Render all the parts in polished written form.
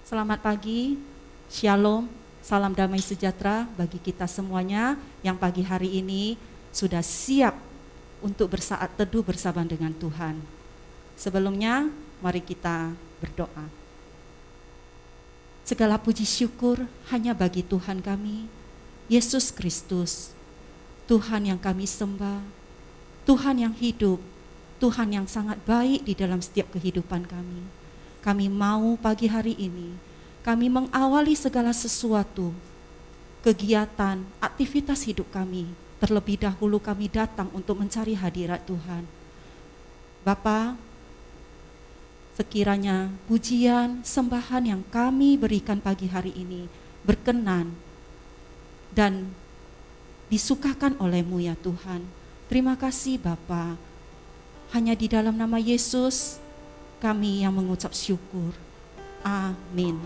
Selamat pagi, Shalom, salam damai sejahtera bagi kita semuanya yang pagi hari ini sudah siap untuk bersaat teduh bersama dengan Tuhan. Sebelumnya, mari kita berdoa. Segala puji syukur hanya bagi Tuhan kami, Yesus Kristus, Tuhan yang kami sembah, Tuhan yang hidup, Tuhan yang sangat baik di dalam setiap kehidupan kami. Kami mau pagi hari ini, kami mengawali segala sesuatu, kegiatan, aktivitas hidup kami. Terlebih dahulu kami datang untuk mencari hadirat Tuhan. Bapa, sekiranya pujian, sembahan yang kami berikan pagi hari ini berkenan dan disukakan oleh-Mu ya Tuhan. Terima kasih Bapa. Hanya di dalam nama Yesus kami yang mengucap syukur. Amin.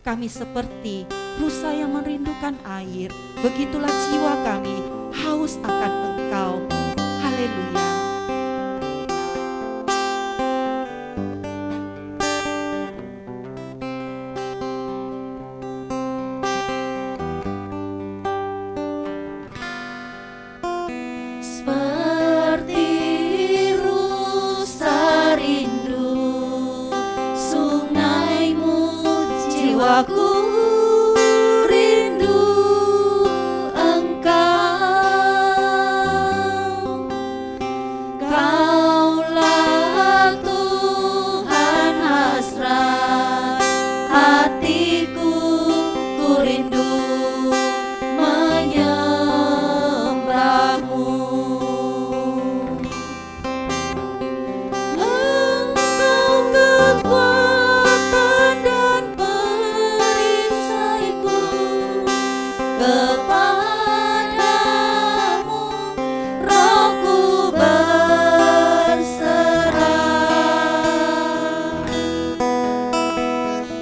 Kami seperti rusa yang merindukan air, begitulah jiwa kami haus akan Engkau. Haleluya. Seperti rusa rindu sungaimu, jiwaku rindu Engkau. Kaulah Tuhan hasrat hatiku, ku rindu menyembahmu. Engkau kekuatan dan perisaiku, kepadamu rohku berserah.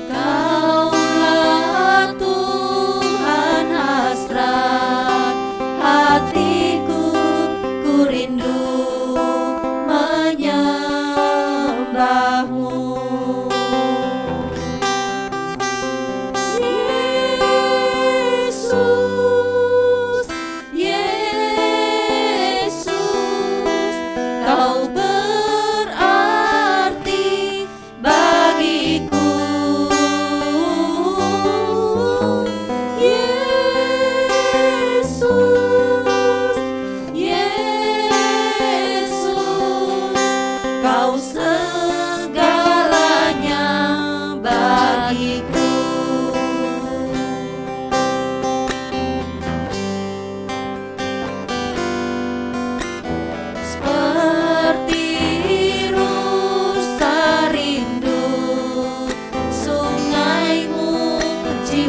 Kaulah Tuhan hasrat hatiku, ku rindu menyembahmu.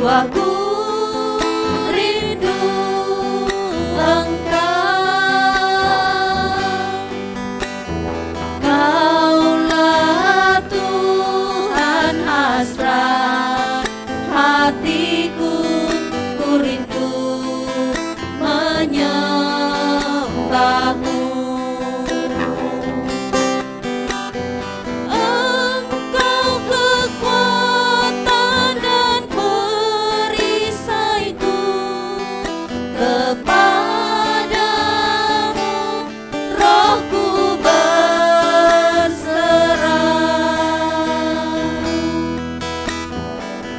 jiwaku rindu Engkau. Kaulah Tuhan hasrat hatiku, ku rindu menyembahmu. Engkau kekuatan dan perisaiku, kepadamu rohku berserah.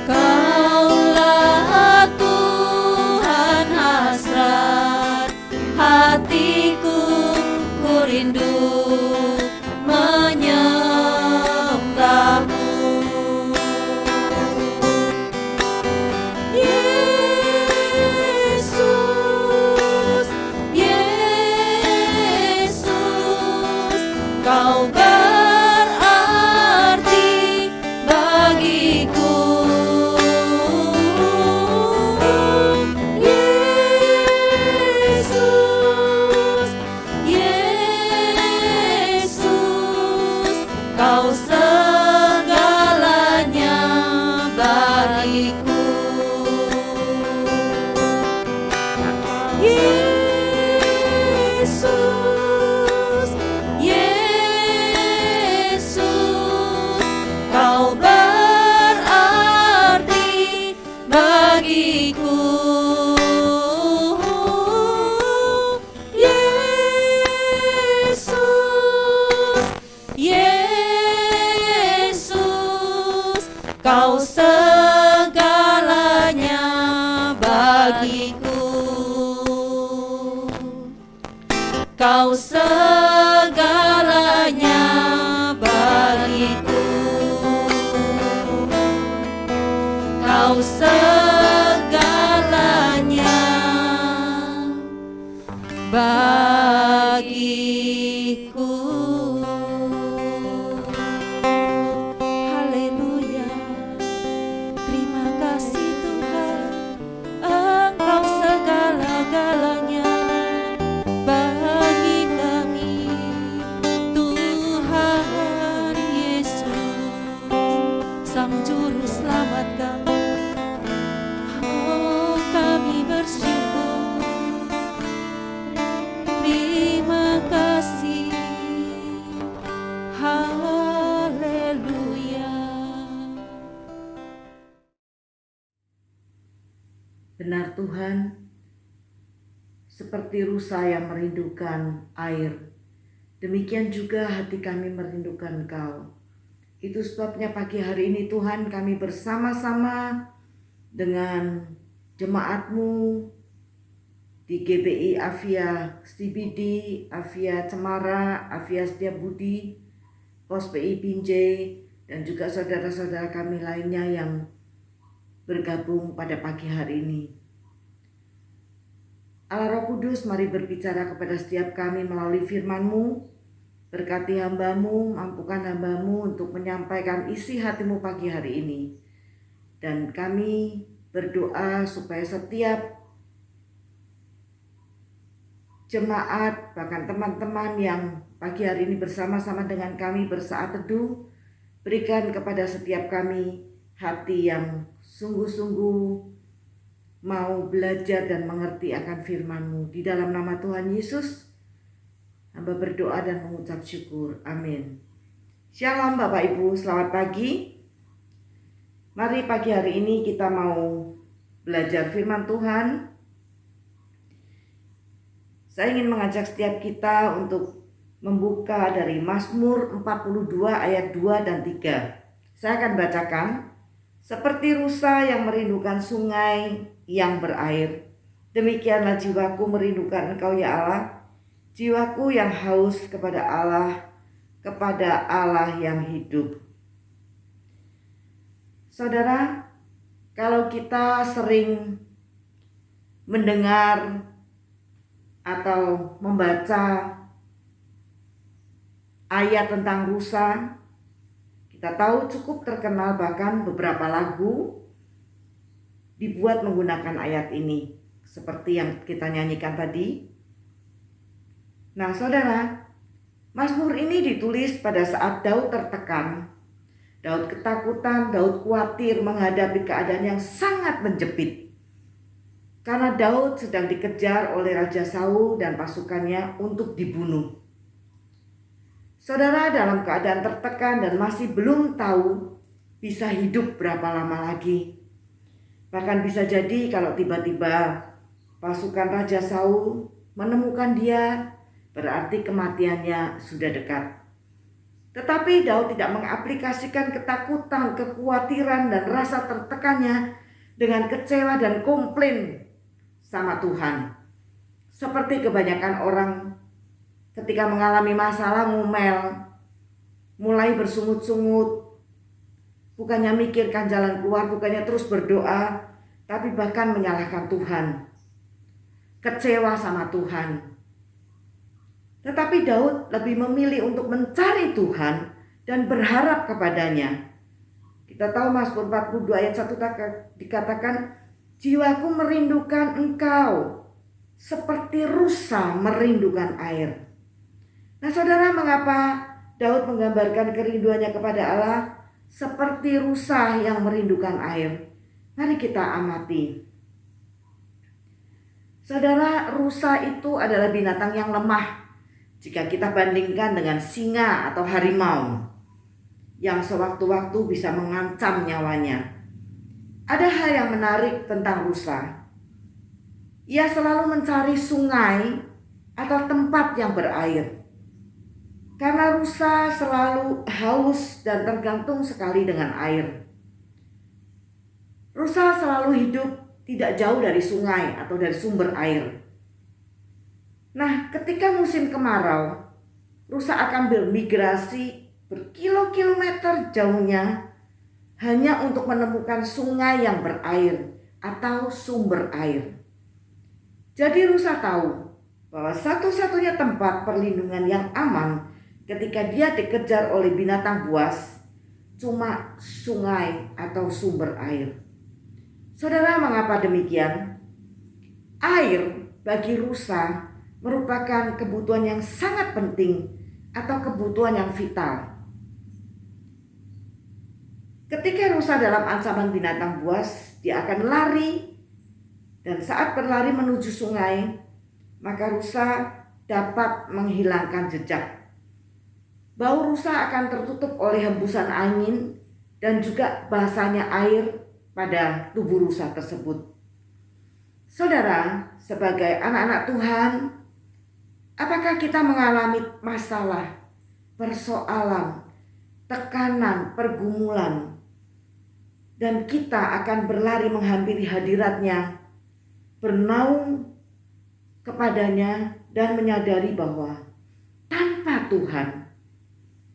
Kaulah Tuhan hasrat hatiku, ku rindu menyembahmu. Yesus, Yesus, Kau berarti bagiku. Yesus, Yesus, Kau segalanya bagiku. Yesus, Yesus, Kau berarti bagiku. Yesus, Yesus, Kau segalanya bagiku. Kau segalanya bagiku. Kau segalanya bagiku. Haleluya. Terima kasih Tuhan, Engkau segala-galanya bagi kami. Tuhan Yesus, Sang Juru Selamat kami. Oh, kami bersyukur. Terima kasih. Haleluya. Benar Tuhan, seperti rusa yang merindukan air, demikian juga hati kami merindukan Engkau. Itu sebabnya pagi hari ini Tuhan, kami bersama-sama dengan jemaat-Mu di GBI Avia CBD, Avia Cemara, Avia Setiabudi, Pos PI Binjai, dan juga saudara-saudara kami lainnya yang bergabung pada pagi hari ini. Allah Roh Kudus, mari berbicara kepada setiap kami melalui firman-Mu. Berkati hamba-Mu, mampukan hamba-Mu untuk menyampaikan isi hati-Mu pagi hari ini. Dan kami berdoa supaya setiap jemaat, bahkan teman-teman yang pagi hari ini bersama-sama dengan kami bersaat teduh, berikan kepada setiap kami hati yang sungguh-sungguh mau belajar dan mengerti akan firman-Mu. Di dalam nama Tuhan Yesus, hamba berdoa dan mengucap syukur. Amin. Shalom Bapak Ibu, selamat pagi. Mari pagi hari ini kita mau belajar firman Tuhan. Saya ingin mengajak setiap kita untuk membuka dari Mazmur 42 ayat 2 dan 3. Saya akan bacakan. Seperti rusa yang merindukan sungai yang berair, demikianlah jiwaku merindukan Engkau ya Allah. Jiwaku yang haus kepada Allah yang hidup. Saudara, kalau kita sering mendengar atau membaca ayat tentang rusa, kita tahu cukup terkenal, bahkan beberapa lagu dibuat menggunakan ayat ini seperti yang kita nyanyikan tadi. Nah, saudara, Mazmur ini ditulis pada saat Daud tertekan, Daud ketakutan, Daud khawatir menghadapi keadaan yang sangat menjepit. Karena Daud sedang dikejar oleh Raja Saul dan pasukannya untuk dibunuh. Saudara, dalam keadaan tertekan dan masih belum tahu bisa hidup berapa lama lagi. Bahkan bisa jadi kalau tiba-tiba pasukan Raja Saul menemukan dia, berarti kematiannya sudah dekat. Tetapi Daud tidak mengaplikasikan ketakutan, kekhawatiran, dan rasa tertekannya dengan kecewa dan komplain sama Tuhan. Seperti kebanyakan orang ketika mengalami masalah ngomel, mulai bersungut-sungut, bukannya mikirkan jalan keluar, bukannya terus berdoa, tapi bahkan menyalahkan Tuhan. Kecewa sama Tuhan. Tetapi Daud lebih memilih untuk mencari Tuhan dan berharap kepadanya. Kita tahu Mazmur 42 ayat 1 dikatakan, jiwaku merindukan Engkau seperti rusa merindukan air. Nah, saudara, mengapa Daud menggambarkan kerinduannya kepada Allah seperti rusa yang merindukan air? Mari kita amati. Saudara, rusa itu adalah binatang yang lemah jika kita bandingkan dengan singa atau harimau yang sewaktu-waktu bisa mengancam nyawanya. Ada hal yang menarik tentang rusa. Ia selalu mencari sungai atau tempat yang berair. Karena rusa selalu haus dan tergantung sekali dengan air. Rusa selalu hidup tidak jauh dari sungai atau dari sumber air. Nah, ketika musim kemarau, rusa akan bermigrasi berkilo-kilometer jauhnya hanya untuk menemukan sungai yang berair atau sumber air. Jadi rusa tahu bahwa satu-satunya tempat perlindungan yang aman ketika dia dikejar oleh binatang buas cuma sungai atau sumber air. Saudara, mengapa demikian? Air bagi rusa merupakan kebutuhan yang sangat penting atau kebutuhan yang vital. Ketika rusa dalam ancaman binatang buas, dia akan lari, dan saat berlari menuju sungai, maka rusa dapat menghilangkan jejak. Bau rusa akan tertutup oleh hembusan angin dan juga basahnya air pada tubuh rusa tersebut. Saudara, sebagai anak-anak Tuhan, apakah kita mengalami masalah, persoalan, tekanan, pergumulan, dan kita akan berlari menghampiri hadiratnya, bernaung kepadanya, dan menyadari bahwa tanpa Tuhan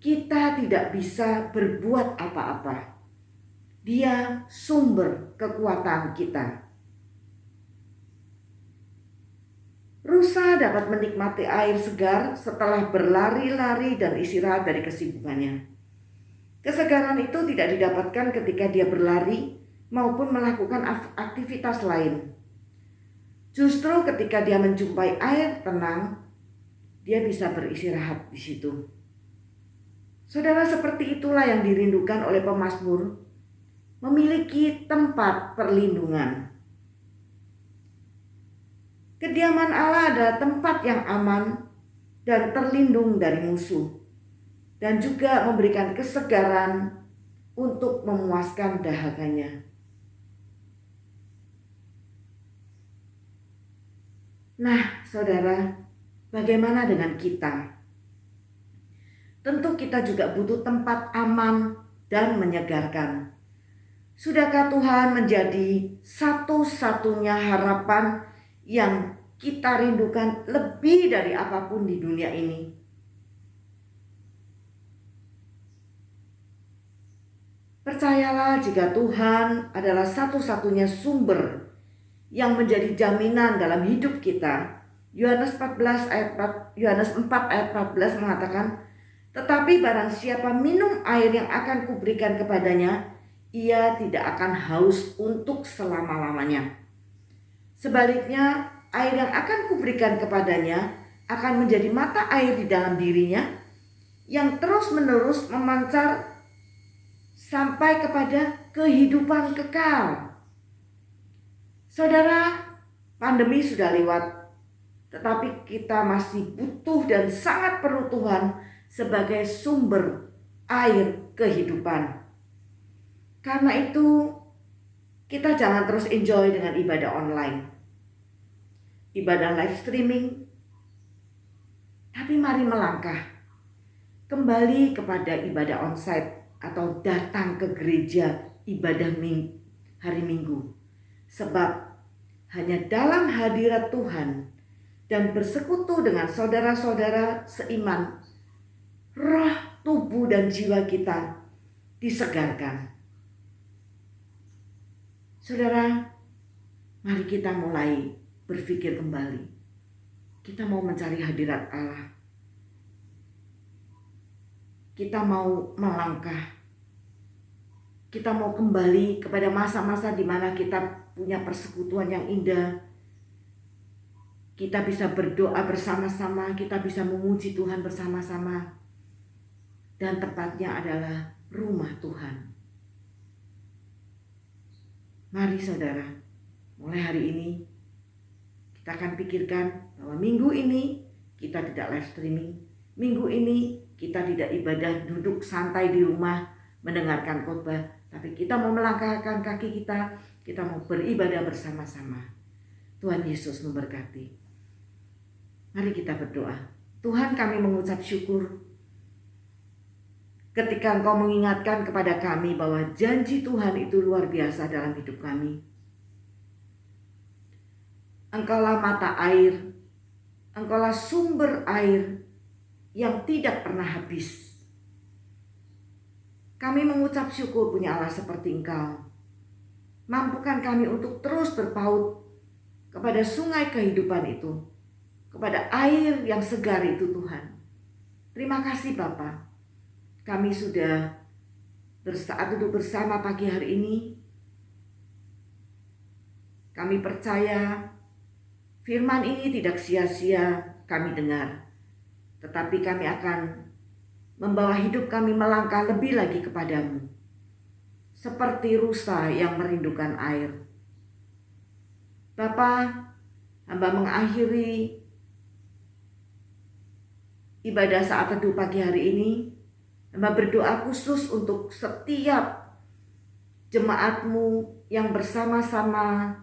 kita tidak bisa berbuat apa-apa. Dia sumber kekuatan kita. Rusa dapat menikmati air segar setelah berlari-lari dan istirahat dari kesibukannya. Kesegaran itu tidak didapatkan ketika dia berlari maupun melakukan aktivitas lain. Justru ketika dia menjumpai air tenang, dia bisa beristirahat di situ. Saudara, seperti itulah yang dirindukan oleh pemazmur, memiliki tempat perlindungan. Kediaman Allah adalah tempat yang aman dan terlindung dari musuh, dan juga memberikan kesegaran untuk memuaskan dahaganya. Nah, saudara, bagaimana dengan kita? Tentu kita juga butuh tempat aman dan menyegarkan. Sudahkah Tuhan menjadi satu-satunya harapan yang kita rindukan lebih dari apapun di dunia ini? Percayalah, jika Tuhan adalah satu-satunya sumber yang menjadi jaminan dalam hidup kita. Yohanes 4 ayat 14 mengatakan, tetapi barang siapa minum air yang akan kuberikan kepadanya, ia tidak akan haus untuk selama-lamanya. Sebaliknya, air yang akan kuberikan kepadanya akan menjadi mata air di dalam dirinya yang terus-menerus memancar sampai kepada kehidupan kekal. Saudara, pandemi sudah lewat, tetapi kita masih butuh dan sangat perlu Tuhan sebagai sumber air kehidupan. Karena itu, kita jangan terus enjoy dengan ibadah online, ibadah live streaming, tapi mari melangkah kembali kepada ibadah onsite atau datang ke gereja ibadah hari Minggu. Sebab hanya dalam hadirat Tuhan dan bersekutu dengan saudara-saudara seiman, roh, tubuh, dan jiwa kita disegarkan. Saudara, mari kita mulai berpikir kembali. Kita mau mencari hadirat Allah. Kita mau melangkah. Kita mau kembali kepada masa-masa di mana kita punya persekutuan yang indah. Kita bisa berdoa bersama-sama, kita bisa memuji Tuhan bersama-sama. Dan tepatnya adalah rumah Tuhan. Mari saudara, mulai hari ini kita akan pikirkan bahwa minggu ini kita tidak live streaming. Minggu ini kita tidak ibadah duduk santai di rumah mendengarkan khotbah, tapi kita mau melangkahkan kaki kita mau beribadah bersama-sama. Tuhan Yesus memberkati. Mari kita berdoa. Tuhan, kami mengucap syukur ketika Engkau mengingatkan kepada kami bahwa janji Tuhan itu luar biasa dalam hidup kami. Engkaulah mata air, Engkaulah sumber air yang tidak pernah habis. Kami mengucap syukur punya Allah seperti Engkau. Mampukan kami untuk terus berpaut kepada sungai kehidupan itu, kepada air yang segar itu Tuhan. Terima kasih Bapa. Kami sudah bersaat duduk bersama pagi hari ini. Kami percaya firman ini tidak sia-sia kami dengar, tetapi kami akan membawa hidup kami melangkah lebih lagi kepadamu, seperti rusa yang merindukan air. Bapa, hamba mengakhiri ibadah saat teduh pagi hari ini. Hamba berdoa khusus untuk setiap jemaatmu yang bersama-sama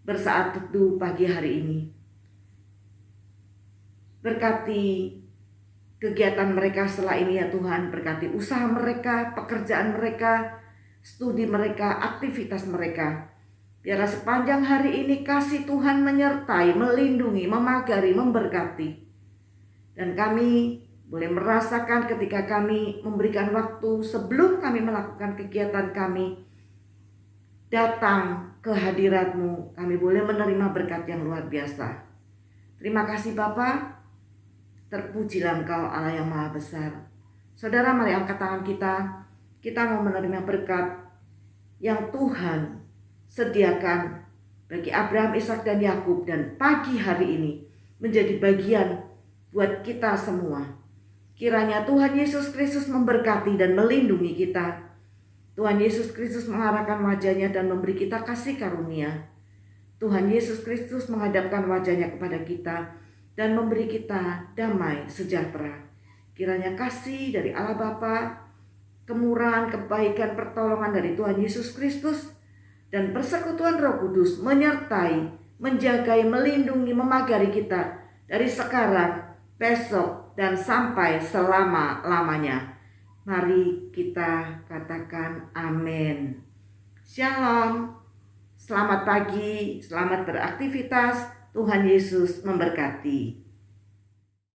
bersaat teduh pagi hari ini. Berkati kegiatan mereka setelah ini ya Tuhan, berkati usaha mereka, pekerjaan mereka, studi mereka, aktivitas mereka. Biarlah sepanjang hari ini kasih Tuhan menyertai, melindungi, memagari, memberkati. Dan kami boleh merasakan ketika kami memberikan waktu sebelum kami melakukan kegiatan kami, datang ke hadirat-Mu, kami boleh menerima berkat yang luar biasa. Terima kasih Bapa. Terpujilah Engkau Allah yang Maha Besar. Saudara, mari angkat tangan kita. Kita mau menerima berkat yang Tuhan sediakan bagi Abraham, Ishak, dan Yakub, dan pagi hari ini menjadi bagian buat kita semua. Kiranya Tuhan Yesus Kristus memberkati dan melindungi kita. Tuhan Yesus Kristus mengarahkan wajahnya dan memberi kita kasih karunia. Tuhan Yesus Kristus menghadapkan wajahnya kepada kita dan memberi kita damai sejahtera. Kiranya kasih dari Allah Bapa, kemurahan, kebaikan, pertolongan dari Tuhan Yesus Kristus, dan persekutuan Roh Kudus menyertai, menjagai, melindungi, memagari kita dari sekarang, besok, dan sampai selama-lamanya. Mari kita katakan amin. Shalom, selamat pagi, selamat beraktivitas. Tuhan Yesus memberkati.